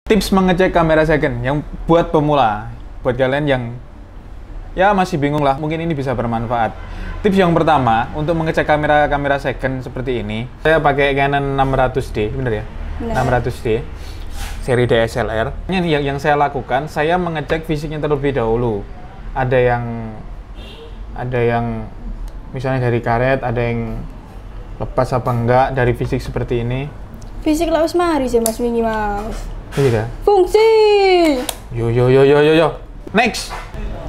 Tips mengecek kamera second yang buat pemula, buat kalian yang ya masih bingung lah, mungkin ini bisa bermanfaat. Tips yang pertama untuk mengecek kamera second seperti ini, saya pakai Canon 600D, bener ya? Bener. 600D seri DSLR. Ini yang saya lakukan, saya mengecek fisiknya terlebih dahulu. Ada yang misalnya dari karet, ada yang lepas apa enggak dari fisik seperti ini. Fisik lah mari sih Mas Wingi Mas. Iya. Fungsi. Yo. Next.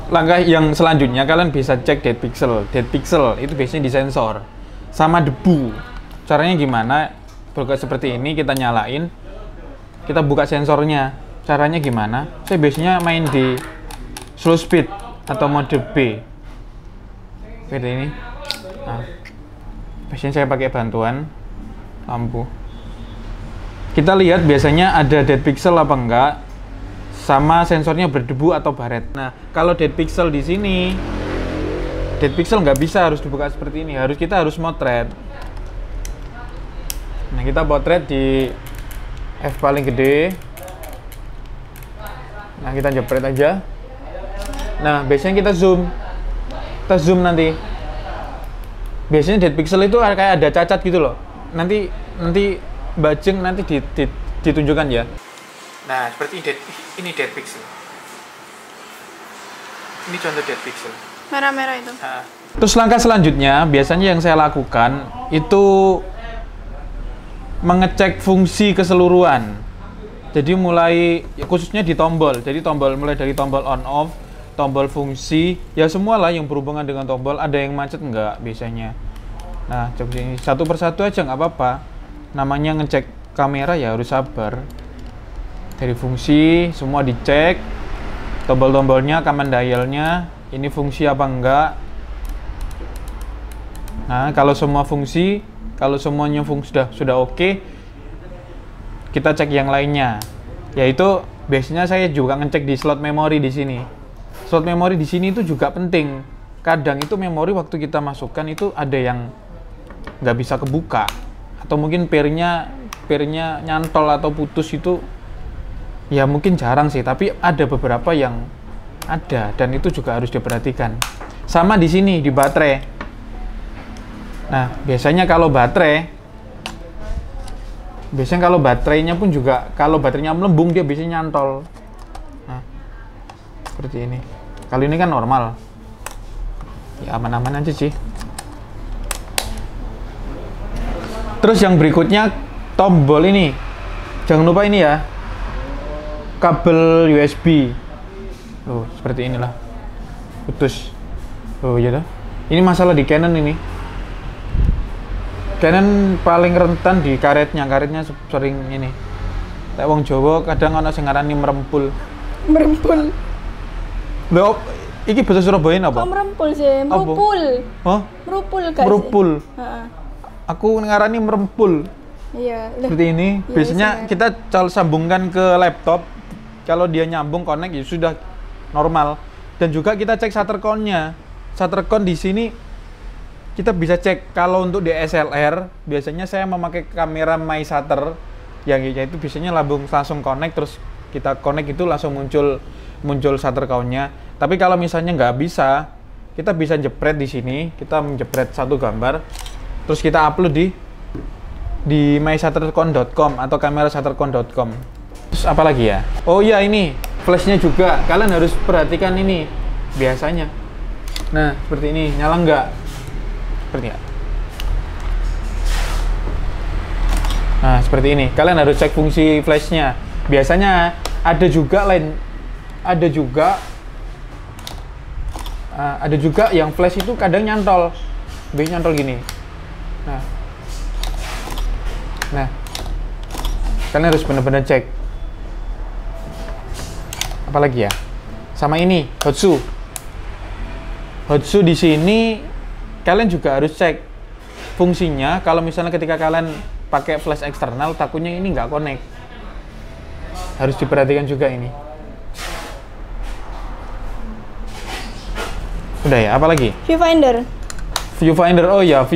Langkah yang selanjutnya kalian bisa cek dead pixel. Dead pixel itu biasanya di sensor sama debu. Caranya gimana? Kalau seperti ini kita nyalain, kita buka sensornya. Caranya gimana? Saya biasanya main di slow speed atau mode B. Seperti ini. Nah, biasanya saya pakai bantuan lampu. Kita lihat biasanya ada dead pixel apa enggak, sama sensornya berdebu atau baret. Nah, kalau dead pixel di sini, dead pixel nggak bisa harus dibuka seperti ini. Kita harus motret. Nah, kita potret di f paling gede. Nah, kita jepret aja. Nah, biasanya kita zoom. Kita zoom nanti. Biasanya dead pixel itu kayak ada cacat gitu loh. Nanti bajeng nanti ditunjukkan ya. Nah, seperti ini dead pixel. Ini contoh dead pixel. Merah-merah itu. Nah, terus langkah selanjutnya, biasanya yang saya lakukan itu mengecek fungsi keseluruhan. Jadi mulai khususnya di tombol. Jadi mulai dari tombol on off, tombol fungsi, ya semualah yang berhubungan dengan tombol. Ada yang macet enggak biasanya. Nah, coba ini satu persatu aja nggak apa-apa. Namanya ngecek kamera ya harus sabar. Dari fungsi semua dicek, tombol-tombolnya, command dialnya, ini fungsi apa enggak. Nah, kalau semua fungsi, kalau semuanya sudah oke, kita cek yang lainnya. Yaitu biasanya saya juga ngecek di slot memori di sini. Slot memori di sini itu juga penting. Kadang itu memori waktu kita masukkan itu ada yang nggak bisa kebuka. Atau mungkin pairnya nyantol atau putus itu ya mungkin jarang sih, tapi ada beberapa yang ada dan itu juga harus diperhatikan. Sama di sini di baterai. Nah, biasanya kalau baterainya pun juga kalau baterainya melembung dia biasanya nyantol. Nah, seperti ini. Kali ini kan normal. Ya aman-aman aja sih. Terus yang berikutnya tombol ini, jangan lupa ini ya, kabel USB. Oh, seperti inilah, putus. Oh iya dah. Ini masalah di Canon ini. Canon paling rentan di karetnya sering ini. Kayak wong Jawa kadang ana sing ngarani merempul. Merempul. Lho, iki bahasa Surabaya apa? Kok merempul sih? Merupul. Hah? Merupul kan? Merupul. Heeh. Aku ngarani merempul. Iya. Seperti ini. Ya, biasanya kita sambungkan ke laptop. Kalau dia nyambung connect ya sudah normal. Dan juga kita cek shutter count-nya. Shutter count di sini kita bisa cek. Kalau untuk DSLR biasanya saya memakai kamera My Shutter yang itu biasanya langsung connect, terus kita connect itu langsung muncul shutter count-nya. Tapi kalau misalnya nggak bisa, kita bisa jepret di sini. Kita menjepret satu gambar. Terus kita upload di myshuttercount.com atau kamerashuttercount.com. Terus apa lagi ya? Oh iya, ini flashnya juga. Kalian harus perhatikan ini biasanya. Nah, seperti ini. Nyala nggak? Seperti ya. Nah, seperti ini. Kalian harus cek fungsi flashnya. Biasanya ada juga yang flash itu kadang nyantol. Nyantol gini. Nah, kalian harus benar-benar cek. Apalagi ya? Sama ini, Hotsu di sini kalian juga harus cek fungsinya. Kalau misalnya ketika kalian pakai flash eksternal, takutnya ini nggak connect. Harus diperhatikan juga ini. Udah ya, apalagi? Viewfinder. Oh ya,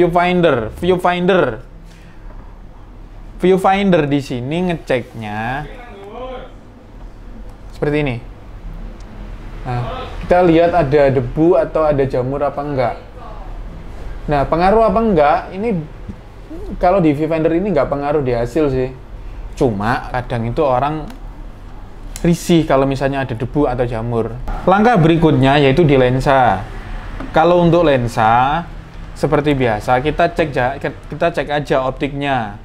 viewfinder di sini ngeceknya seperti ini. Nah, kita lihat ada debu atau ada jamur apa enggak. Nah, pengaruh apa enggak? Ini kalau di viewfinder ini nggak pengaruh di hasil sih. Cuma kadang itu orang risih kalau misalnya ada debu atau jamur. Langkah berikutnya yaitu di lensa. Kalau untuk lensa seperti biasa kita cek aja optiknya.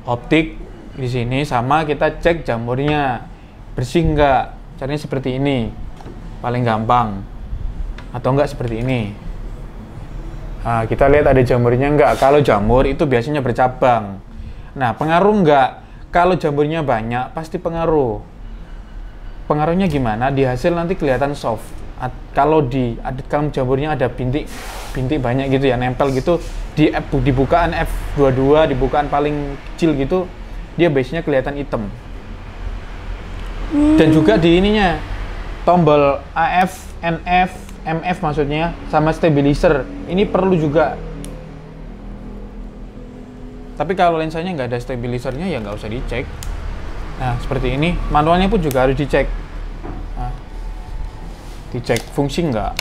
Optik di sini sama kita cek jamurnya bersih enggak. Caranya seperti ini. Paling gampang. Atau enggak seperti ini. Nah, kita lihat ada jamurnya enggak. Kalau jamur itu biasanya bercabang. Nah, pengaruh enggak? Kalau jamurnya banyak, pasti pengaruh. Pengaruhnya gimana? Di hasil nanti kelihatan soft. Kalau jamurnya ada bintik banyak gitu ya, nempel gitu di bukaan F22, di bukaan paling kecil gitu, dia biasanya kelihatan hitam. Dan juga di ininya, tombol AF, NF, MF maksudnya, sama stabilizer. Ini perlu juga. Tapi kalau lensanya nggak ada stabilizernya ya nggak usah dicek. Nah, seperti ini. Manualnya pun juga harus dicek. Nah, dicek fungsi nggak.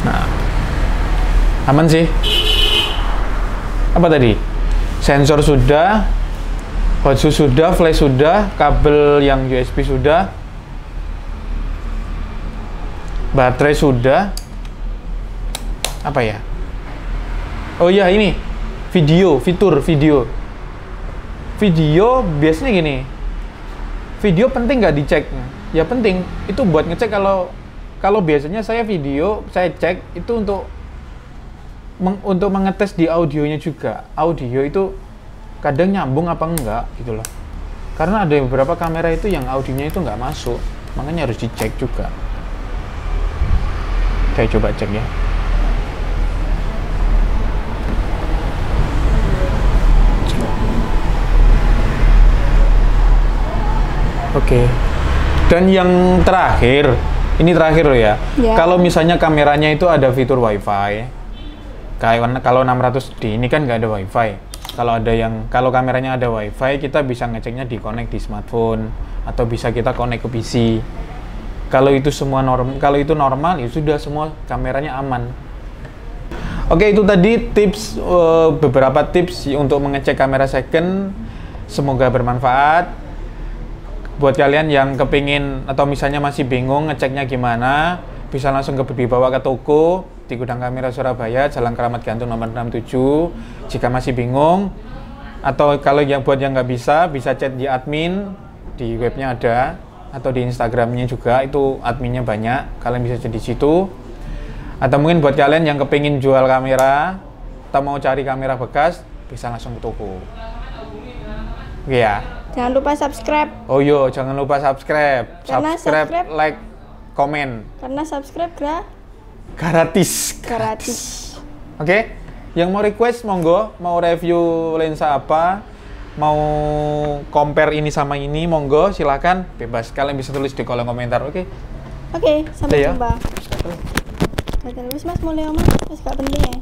Nah, aman sih. Apa tadi? Sensor sudah, hotsu sudah, flash sudah, kabel yang USB sudah, baterai sudah. Apa ya? Oh iya, ini fitur video. Video biasanya gini. Video penting nggak dicek? Ya penting. Itu buat ngecek kalau biasanya saya cek itu untuk mengetes di audionya juga. Audio itu kadang nyambung apa enggak gitu loh. Karena ada beberapa kamera itu yang audionya itu nggak masuk, makanya harus dicek juga. Saya coba cek ya. Oke. Dan yang terakhir, ini terakhir loh ya. Kalau misalnya kameranya itu ada fitur WiFi, kayak kalau 600D ini kan nggak ada WiFi. Kalau kameranya ada WiFi, kita bisa ngeceknya di connect di smartphone atau bisa kita connect ke PC. Kalau itu normal, ya sudah semua kameranya aman. Oke, itu tadi beberapa tips untuk mengecek kamera second. Semoga bermanfaat. Buat kalian yang kepingin atau misalnya masih bingung ngeceknya gimana, bisa langsung dibawa ke toko di Gudang Kamera Surabaya, Jalan Keramat Gantung nomor 67. Jika masih bingung, atau kalau buat yang nggak bisa chat di admin, di webnya ada, atau di Instagramnya juga, itu adminnya banyak, kalian bisa chat di situ. Atau mungkin buat kalian yang kepingin jual kamera atau mau cari kamera bekas, bisa langsung ke toko. Oke ya. Jangan lupa subscribe. Oh yo, jangan lupa subscribe, like, komen. Karena subscribe gratis. Oke? Yang mau request monggo, mau review lensa apa, mau compare ini sama ini, monggo silakan, bebas. Kalian bisa tulis di kolom komentar, oke? Oke, sampai ya. jumpa. Terus Mas mulai Mas, gak penting ya.